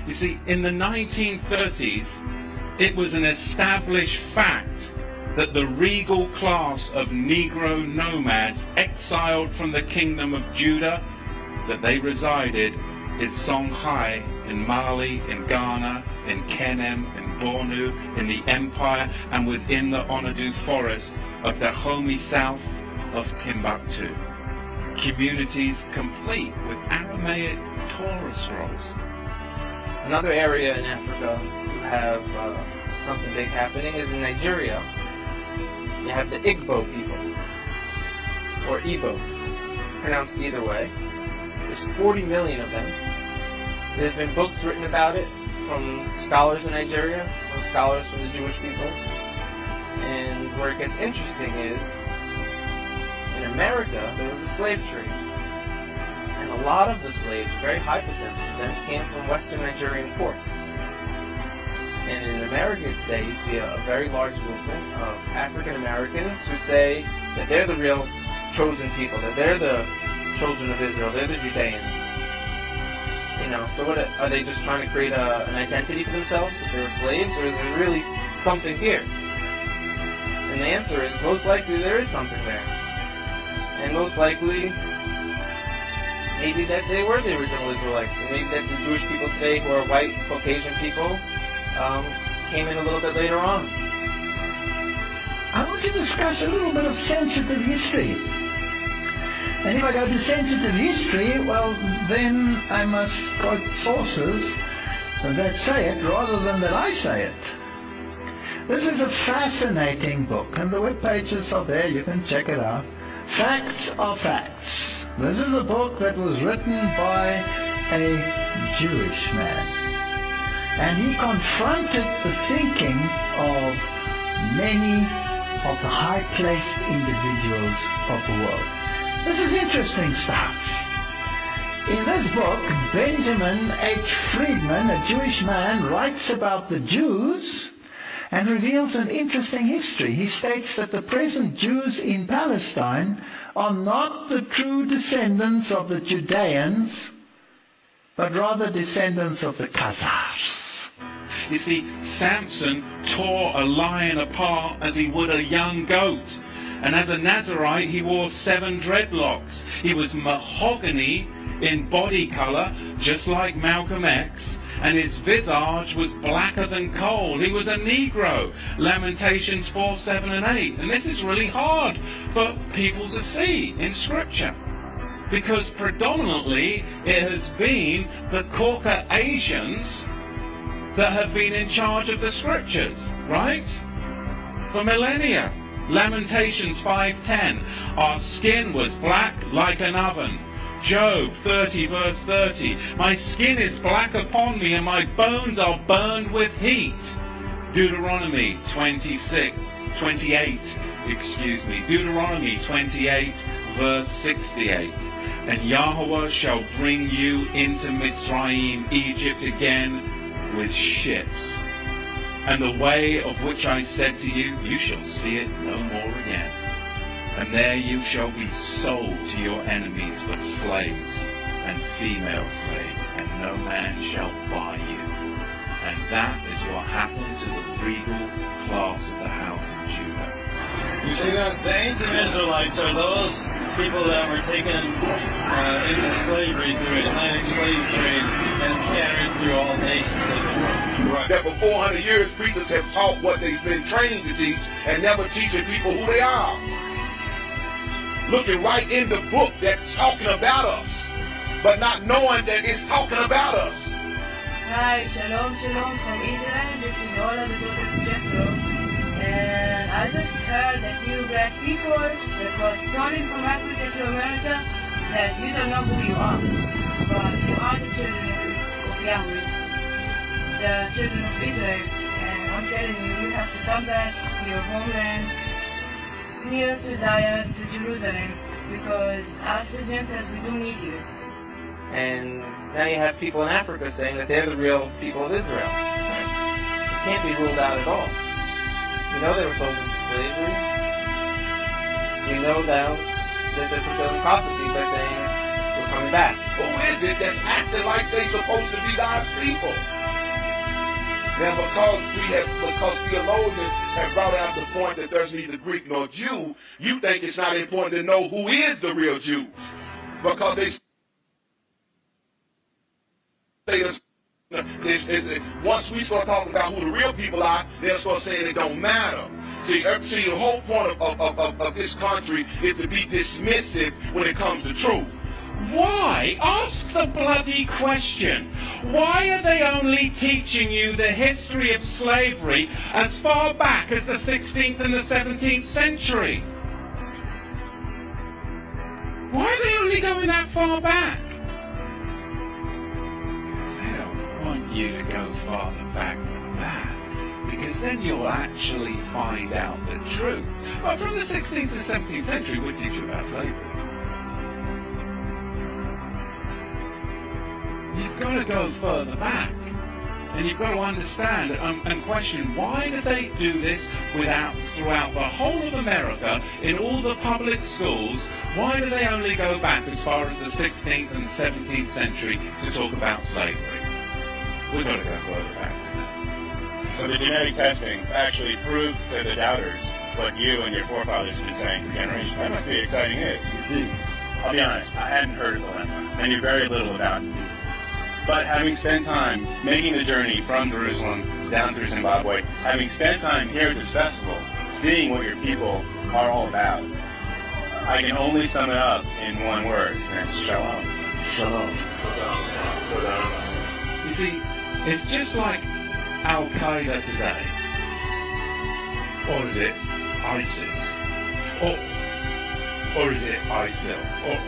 You see, in the 1930s, it was an established fact that the regal class of Negro nomads exiled from the kingdom of Judah, that they resided in Songhai, in Mali, in Ghana, in Kenem, in Bornu, in the empire, and within the Onadu forest of Dahomey south of Timbuktu. Communities complete with Aramaic Torah scrolls. Another area in Africa who have something big happening is in Nigeria. You have the Igbo people, or Igbo, pronounced either way. There's 40 million of them. There's been books written about it from scholars in Nigeria, from scholars from the Jewish people. And where it gets interesting is, in America, there was a slave trade. And a lot of the slaves, a very high percentage of them, came from Western Nigerian ports. And in America today, you see a very large movement of African Americans who say that they're the real chosen people, that they're the children of Israel, they're the Judeans. You know, so what are they just trying to create an identity for themselves because they were slaves, or is there really something here? And the answer is, most likely there is something there. And most likely, maybe that they were the original Israelites, and maybe that the Jewish people today, who are white, Caucasian people, came in a little bit later on. I want to discuss a little bit of sensitive history. And if I go to sensitive history, well, then I must quote sources that say it rather than that I say it. This is a fascinating book, and the web pages are there, you can check it out. Facts are facts. This is a book that was written by a Jewish man. And he confronted the thinking of many of the high-placed individuals of the world. This is interesting stuff. In this book, Benjamin H. Friedman, a Jewish man, writes about the Jews and reveals an interesting history. He states that the present Jews in Palestine are not the true descendants of the Judeans, but rather descendants of the Khazars. You see, Samson tore a lion apart as he would a young goat. And as a Nazarite, he wore 7 dreadlocks. He was mahogany in body color, just like Malcolm X. And his visage was blacker than coal. He was a Negro. Lamentations 4, 7, and 8. And this is really hard for people to see in Scripture, because predominantly it has been the Caucasians that have been in charge of the Scriptures, right? For millennia. Lamentations 5:10. Our skin was black like an oven. Job 30 verse 30. My skin is black upon me and my bones are burned with heat. Deuteronomy 28. Deuteronomy 28 verse 68. And Yahweh shall bring you into Mitzrayim, Egypt again, with ships. And the way of which I said to you, you shall see it no more again. And there you shall be sold to your enemies for slaves and female slaves, and no man shall buy you. And that is what happened to the regal class of the house of Judah. You see that? The ancient Israelites are those people that were taken into slavery through Atlantic slave trade and scattered through all nations of the world. Right. That for 400 years preachers have taught what they've been trained to teach and never teaching people who they are. Looking right in the book that's talking about us, but not knowing that it's talking about us. Hi, shalom, shalom from Israel. This is Ola, the daughter of Jethro. And I just heard that you black people that was running from Africa to America, that you don't know who you are. But you are the children of Yahweh, the children of Israel. And I'm telling you, you have to come back to your homeland, near to Zion, to Jerusalem, because us the Gentiles, we do need you. And now you have people in Africa saying that they're the real people of Israel. It can't be ruled out at all. We know they were sold into slavery. We know now that they're fulfilling prophecy by saying, we're coming back. Who is it that's acting like they supposed to be God's people? Now, because theologians have brought out the point that there's neither Greek nor Jew, you think it's not important to know who is the real Jews, because they say once we start talking about who the real people are, they'll start saying it don't matter. See, the whole point of this country is to be dismissive when it comes to truth. Why? Ask the bloody question. Why are they only teaching you the history of slavery as far back as the 16th and the 17th century? Why are they only going that far back? They don't want you to go farther back than that, because then you'll actually find out the truth. But from the 16th and 17th century, we'll teach you about slavery. You've got to go further back, and you've got to understand and question, why do they do this throughout the whole of America, in all the public schools? Why do they only go back as far as the 16th and 17th century to talk about slavery? We've got to go further back. So the genetic testing actually proved to the doubters what you and your forefathers have been saying for generations. That must be exciting news. Indeed. I'll be honest, I hadn't heard of the lemma. I knew very little about it. But having spent time making the journey from Jerusalem down through Zimbabwe, having spent time here at this festival, seeing what your people are all about, I can only sum it up in one word, and it's shalom. Shalom. You see, it's just like Al-Qaeda today. Or is it ISIS? Or is it ISIL?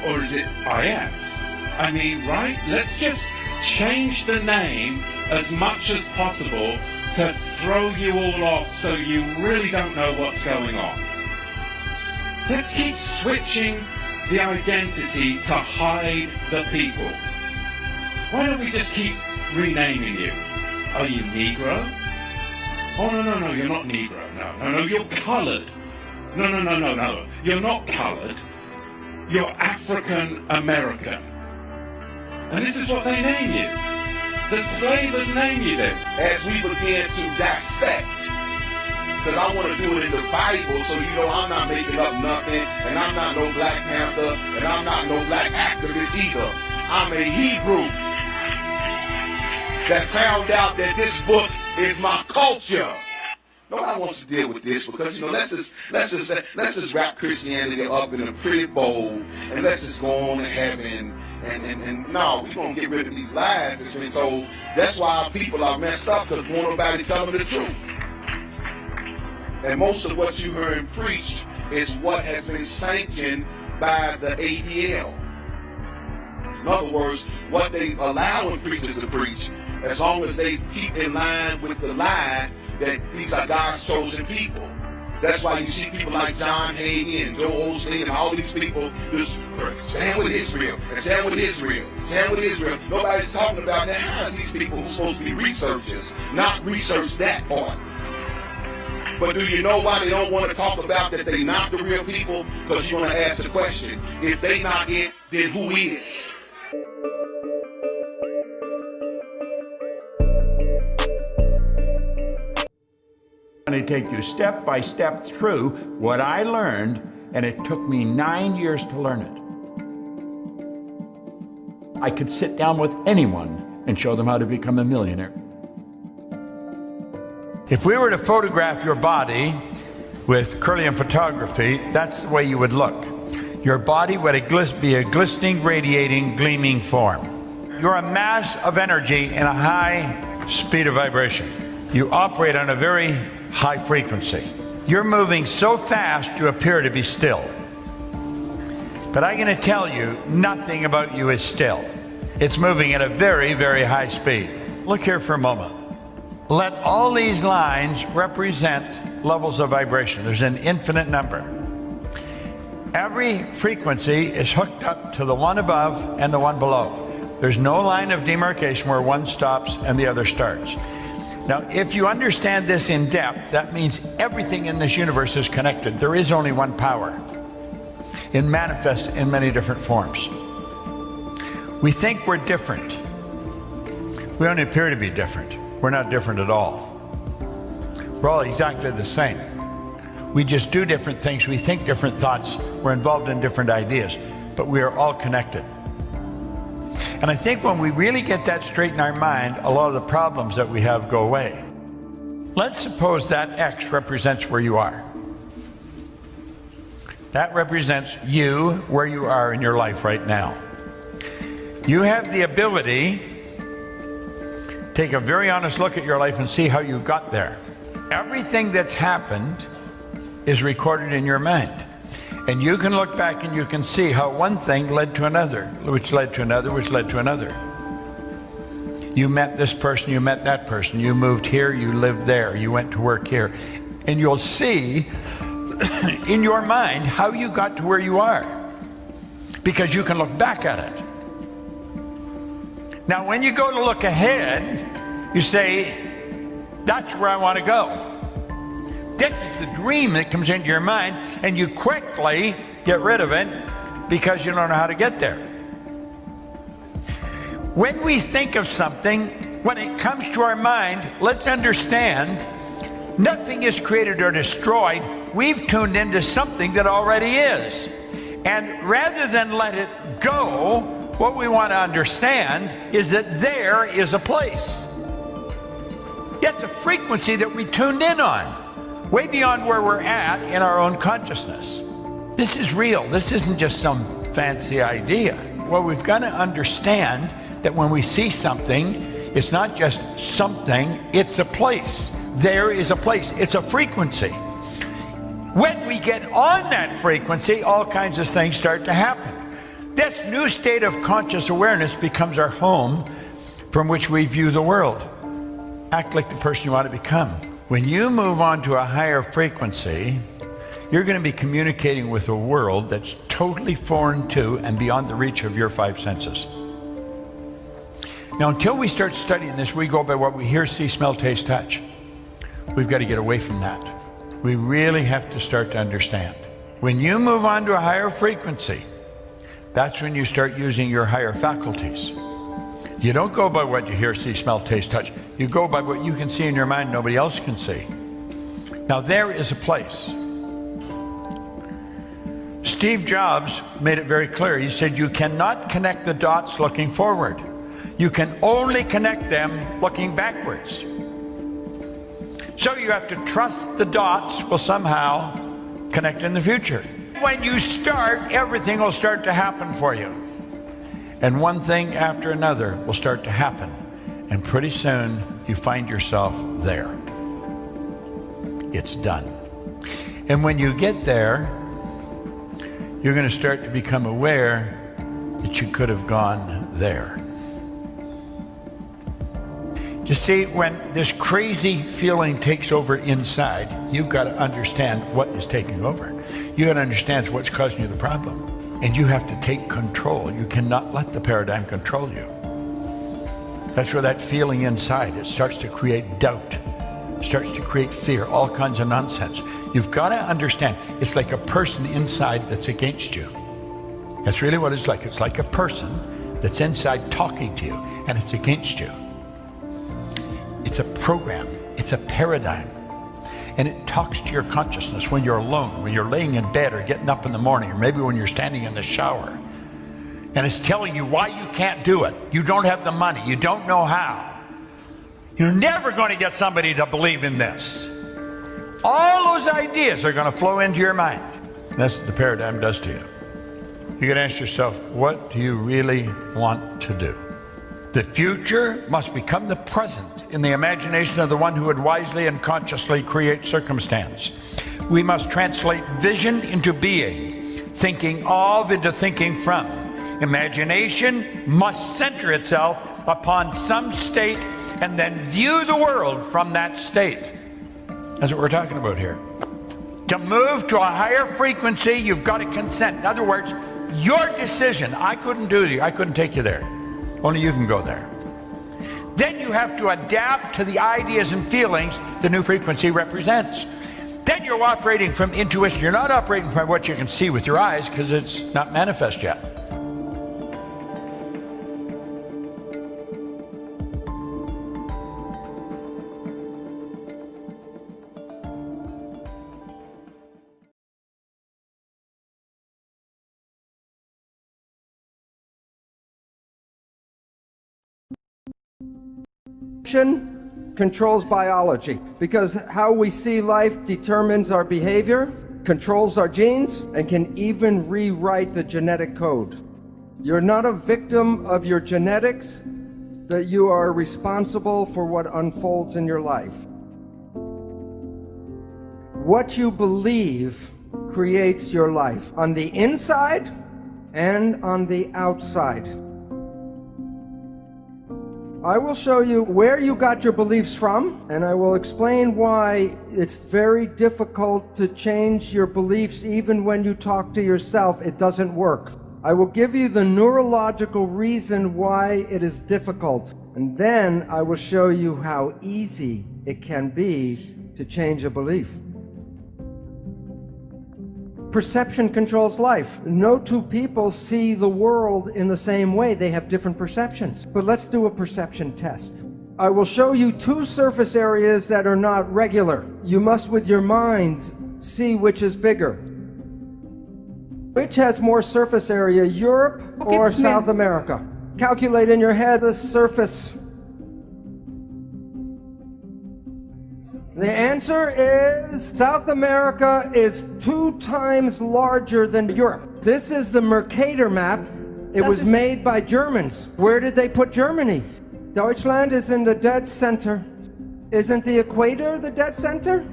Or is it IS? I mean, right? Let's just change the name as much as possible to throw you all off so you really don't know what's going on. Let's keep switching the identity to hide the people. Why don't we just keep renaming you? Are you Negro? Oh, no, you're not Negro. No, you're colored. No, you're not colored. You're African American. And this is what they name you. The slavers name you this. As we begin to dissect, because I want to do it in the Bible, so you know I'm not making up nothing, and I'm not no Black Panther, and I'm not no black activist either. I'm a Hebrew that found out that this book is my culture. Nobody wants to deal with this, because let's just wrap Christianity up in a pretty bowl, and let's just go on to heaven. And no, we're going to get rid of these lies that's been told. That's why our people are messed up, because won't nobody tell them the truth. And most of what you heard preached is what has been sanctioned by the ADL. In other words, what they allowing preachers to preach, as long as they keep in line with the lie that these are God's chosen people. That's why you see people like John Hagee and Joel Osteen and all these people just stand with Israel, and stand with Israel, stand with Israel. Nobody's talking about that. How is these people who are supposed to be researchers not research that part? But do you know why they don't want to talk about that they're not the real people? Because you're going to ask the question, if they not it, then who is? I'm going to take you step by step through what I learned, and it took me 9 years to learn it. I could sit down with anyone and show them how to become a millionaire. If we were to photograph your body with Kirlian photography, that's the way you would look. Your body would be a glistening, radiating, gleaming form. You're a mass of energy in a high speed of vibration. You operate on a very high frequency. You're moving so fast you appear to be still. But I'm going to tell you, nothing about you is still. It's moving at a very, very high speed. Look here for a moment. Let all these lines represent levels of vibration. There's an infinite number. Every frequency is hooked up to the one above and the one below. There's no line of demarcation where one stops and the other starts. Now, if you understand this in depth, that means everything in this universe is connected. There is only one power. It manifests in many different forms. We think we're different. We only appear to be different. We're not different at all. We're all exactly the same. We just do different things. We think different thoughts. We're involved in different ideas, but we are all connected. And I think when we really get that straight in our mind, a lot of the problems that we have go away. Let's suppose that X represents where you are. That represents you, where you are in your life right now. You have the ability to take a very honest look at your life and see how you got there. Everything that's happened is recorded in your mind. And you can look back and you can see how one thing led to another, which led to another, which led to another. You met this person, you met that person, you moved here, you lived there, you went to work here. And you'll see in your mind how you got to where you are, because you can look back at it. Now, when you go to look ahead, you say, that's where I want to go. This is the dream that comes into your mind, and you quickly get rid of it because you don't know how to get there. When we think of something, when it comes to our mind, let's understand nothing is created or destroyed. We've tuned into something that already is. And rather than let it go, what we want to understand is that there is a place. It's a frequency that we tuned in on, way beyond where we're at in our own consciousness. This is real. This isn't just some fancy idea. Well, we've got to understand that when we see something, it's not just something, it's a place. There is a place. It's a frequency. When we get on that frequency, all kinds of things start to happen. This new state of conscious awareness becomes our home from which we view the world. Act like the person you want to become. When you move on to a higher frequency, you're going to be communicating with a world that's totally foreign to and beyond the reach of your five senses. Now, until we start studying this, we go by what we hear, see, smell, taste, touch. We've got to get away from that. We really have to start to understand. When you move on to a higher frequency, that's when you start using your higher faculties. You don't go by what you hear, see, smell, taste, touch. You go by what you can see in your mind nobody else can see. Now, there is a place. Steve Jobs made it very clear. He said, you cannot connect the dots looking forward. You can only connect them looking backwards. So you have to trust the dots will somehow connect in the future. When you start, everything will start to happen for you. And one thing after another will start to happen. And pretty soon you find yourself there. It's done. And when you get there, you're going to start to become aware that you could have gone there. You see, when this crazy feeling takes over inside, you've got to understand what is taking over. You've got to understand what's causing you the problem. And you have to take control. You cannot let the paradigm control you. That's where that feeling inside, it starts to create doubt. It starts to create fear, all kinds of nonsense. You've got to understand, it's like a person inside that's against you. That's really what it's like. It's like a person that's inside talking to you, and it's against you. It's a program, it's a paradigm, and it talks to your consciousness when you're alone, when you're laying in bed or getting up in the morning, or maybe when you're standing in the shower, and it's telling you why you can't do it. You don't have the money, you don't know how. You're never going to get somebody to believe in this. All those ideas are going to flow into your mind. That's what the paradigm does to you. You can ask yourself, what do you really want to do? The future must become the present in the imagination of the one who would wisely and consciously create circumstance. We must translate vision into being, thinking of into thinking from. Imagination must center itself upon some state and then view the world from that state. That's what we're talking about here. To move to a higher frequency, you've got to consent. In other words, your decision. I couldn't do it. I couldn't take you there. Only you can go there. Then you have to adapt to the ideas and feelings the new frequency represents. Then you're operating from intuition. You're not operating from what you can see with your eyes because it's not manifest yet. Perception controls biology, because how we see life determines our behavior, controls our genes, and can even rewrite the genetic code. You're not a victim of your genetics, but you are responsible for what unfolds in your life. What you believe creates your life, on the inside and on the outside. I will show you where you got your beliefs from, and I will explain why it's very difficult to change your beliefs. Even when you talk to yourself, it doesn't work. I will give you the neurological reason why it is difficult, and then I will show you how easy it can be to change a belief. Perception controls life. No two people see the world in the same way. They have different perceptions. But let's do a perception test. I will show you two surface areas that are not regular. You must, with your mind, see which is bigger. Which has more surface area, Europe or South America? Calculate in your head the surface. The answer is South America is 2 times larger than Europe. This is the Mercator map. It was made by Germans. Where did they put Germany? Deutschland is in the dead center. Isn't the equator the dead center?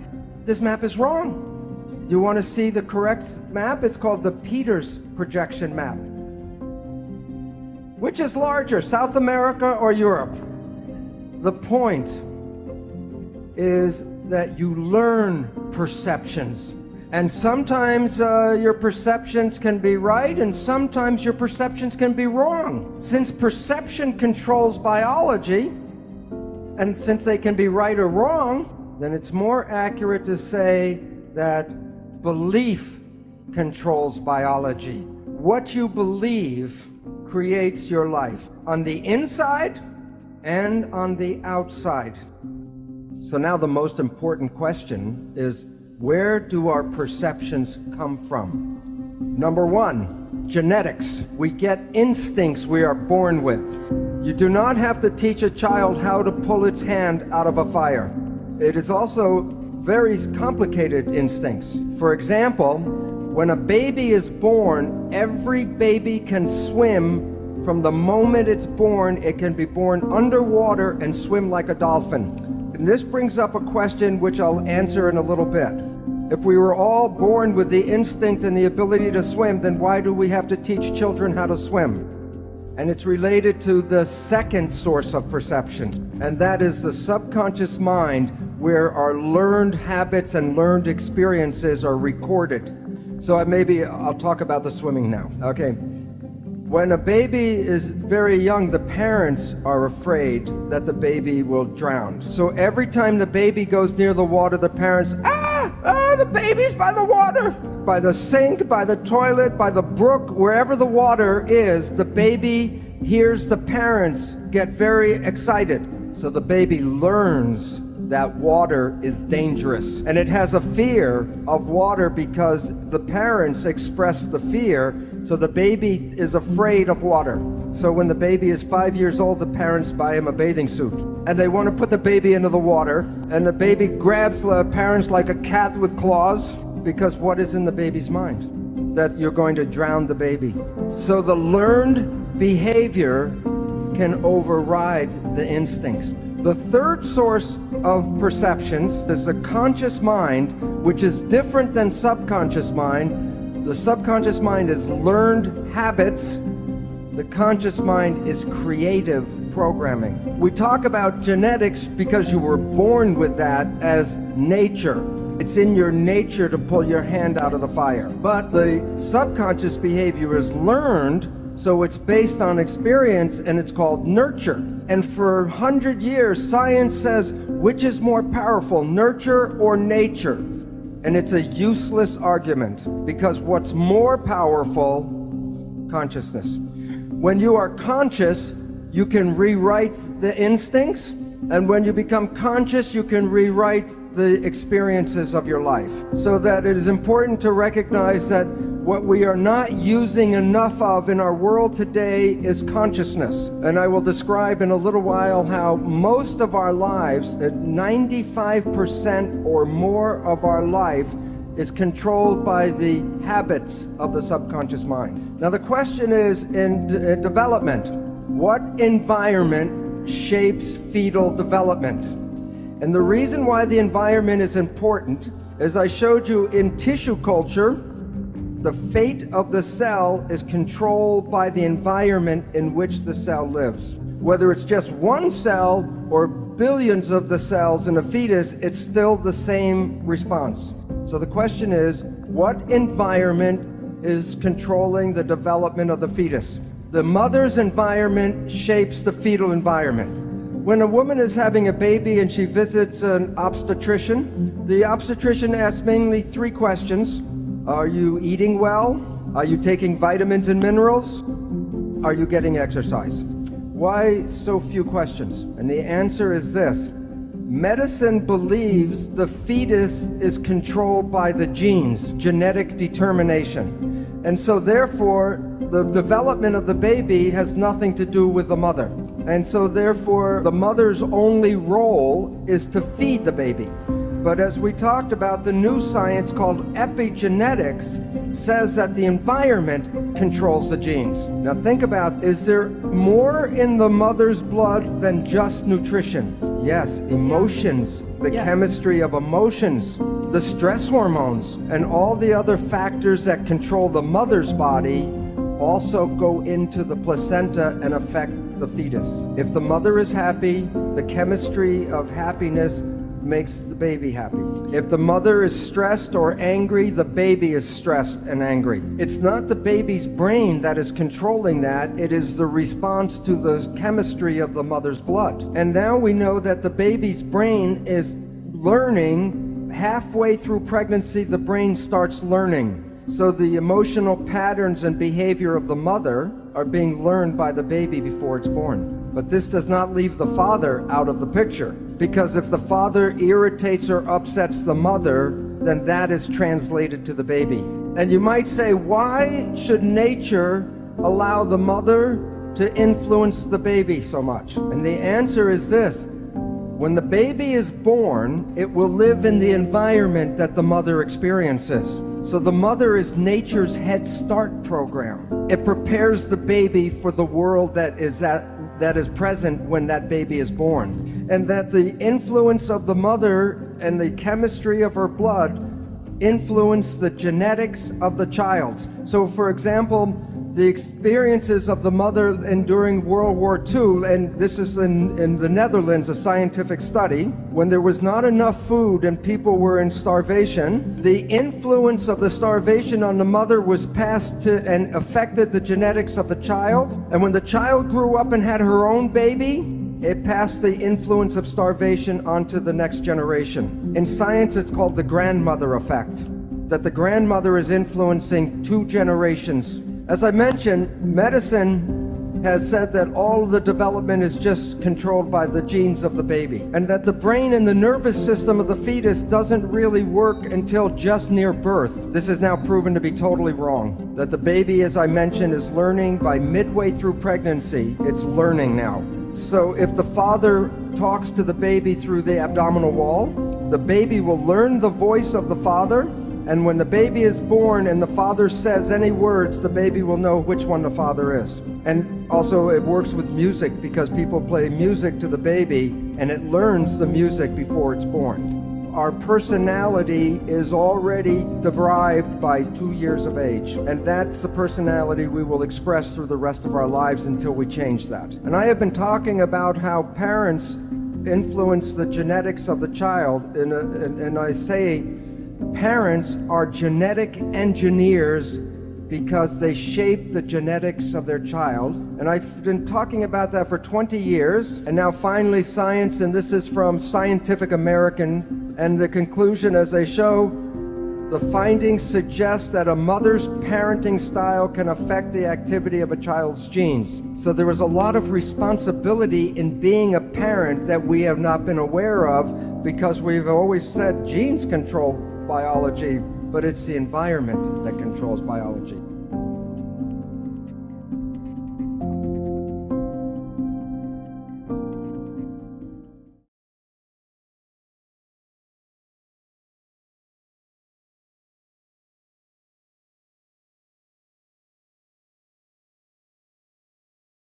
This map is wrong. You want to see the correct map? It's called the Peters projection map. Which is larger, South America or Europe? The point is that you learn perceptions. And sometimes your perceptions can be right, and sometimes your perceptions can be wrong. Since perception controls biology, and since they can be right or wrong, then it's more accurate to say that belief controls biology. What you believe creates your life, on the inside and on the outside. So now the most important question is, where do our perceptions come from? Number 1, genetics. We get instincts we are born with. You do not have to teach a child how to pull its hand out of a fire. It is also very complicated instincts. For example, when a baby is born, every baby can swim. From the moment it's born, it can be born underwater and swim like a dolphin. And this brings up a question which I'll answer in a little bit. If we were all born with the instinct and the ability to swim, then why do we have to teach children how to swim? And it's related to the second source of perception, and that is the subconscious mind, where our learned habits and learned experiences are recorded. So I'll talk about the swimming now. Okay. When a baby is very young, the parents are afraid that the baby will drown. So every time the baby goes near the water, the parents, the baby's by the water. By the sink, by the toilet, by the brook, wherever the water is, the baby hears the parents get very excited. So the baby learns that water is dangerous. And it has a fear of water because the parents express the fear. So the baby is afraid of water. So when the baby is 5 years old, the parents buy him a bathing suit. And they want to put the baby into the water. And the baby grabs the parents like a cat with claws, because what is in the baby's mind? That you're going to drown the baby. So the learned behavior can override the instincts. The third source of perceptions is the conscious mind, which is different than subconscious mind. The subconscious mind is learned habits. The conscious mind is creative programming. We talk about genetics because you were born with that as nature. It's in your nature to pull your hand out of the fire. But the subconscious behavior is learned, so it's based on experience, and it's called nurture. And for 100 years, science says, which is more powerful, nurture or nature? And it's a useless argument, because what's more powerful? Consciousness. When you are conscious, you can rewrite the instincts, and when you become conscious, you can rewrite the experiences of your life. So that it is important to recognize that What we are not using enough of in our world today is consciousness. And I will describe in a little while how most of our lives, 95% or more of our life, is controlled by the habits of the subconscious mind. Now the question is, in development, what environment shapes fetal development? And the reason why the environment is important, as I showed you in tissue culture, the fate of the cell is controlled by the environment in which the cell lives. Whether it's just one cell or billions of the cells in a fetus, it's still the same response. So the question is, what environment is controlling the development of the fetus? The mother's environment shapes the fetal environment. When a woman is having a baby and she visits an obstetrician, the obstetrician asks mainly 3 questions. Are you eating well? Are you taking vitamins and minerals? Are you getting exercise? Why so few questions? And the answer is this. Medicine believes the fetus is controlled by the genes, genetic determination. And so therefore, the development of the baby has nothing to do with the mother. And so therefore, the mother's only role is to feed the baby. But as we talked about, the new science called epigenetics says that the environment controls the genes. Now think about, is there more in the mother's blood than just nutrition? Yes, emotions, the chemistry of emotions, the stress hormones, and all the other factors that control the mother's body also go into the placenta and affect the fetus. If the mother is happy, the chemistry of happiness makes the baby happy. If the mother is stressed or angry, the baby is stressed and angry. It's not the baby's brain that is controlling that, it is the response to the chemistry of the mother's blood. And now we know that the baby's brain is learning. Halfway through pregnancy, the brain starts learning. So the emotional patterns and behavior of the mother are being learned by the baby before it's born. But this does not leave the father out of the picture, because if the father irritates or upsets the mother, then that is translated to the baby. And you might say, why should nature allow the mother to influence the baby so much? And the answer is this. When the baby is born, it will live in the environment that the mother experiences. So the mother is nature's Head Start program. It prepares the baby for the world that is present when that baby is born. And that the influence of the mother and the chemistry of her blood influence the genetics of the child. So for example, the experiences of the mother during World War II, and this is in the Netherlands, a scientific study, when there was not enough food and people were in starvation, the influence of the starvation on the mother was passed to and affected the genetics of the child. And when the child grew up and had her own baby, it passed the influence of starvation onto the next generation. In science, it's called the grandmother effect, that the grandmother is influencing 2 generations. As I mentioned, medicine has said that all the development is just controlled by the genes of the baby, and that the brain and the nervous system of the fetus doesn't really work until just near birth. This is now proven to be totally wrong. That the baby, as I mentioned, is learning by midway through pregnancy. It's learning now. So if the father talks to the baby through the abdominal wall, the baby will learn the voice of the father. And when the baby is born and the father says any words, the baby will know which one the father is. And also it works with music, because people play music to the baby and it learns the music before it's born. Our personality is already derived by 2 years of age. And that's the personality we will express through the rest of our lives until we change that. And I have been talking about how parents influence the genetics of the child, and I say, parents are genetic engineers because they shape the genetics of their child. And I've been talking about that for 20 years. And now finally science, and this is from Scientific American, and the conclusion, as they show, the findings suggest that a mother's parenting style can affect the activity of a child's genes. So there is a lot of responsibility in being a parent that we have not been aware of, because we've always said genes control biology. but it's the environment that controls biology.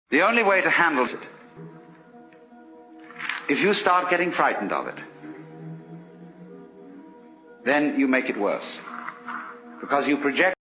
The only way to handle it, if you start getting frightened of it, then you make it worse. Because you project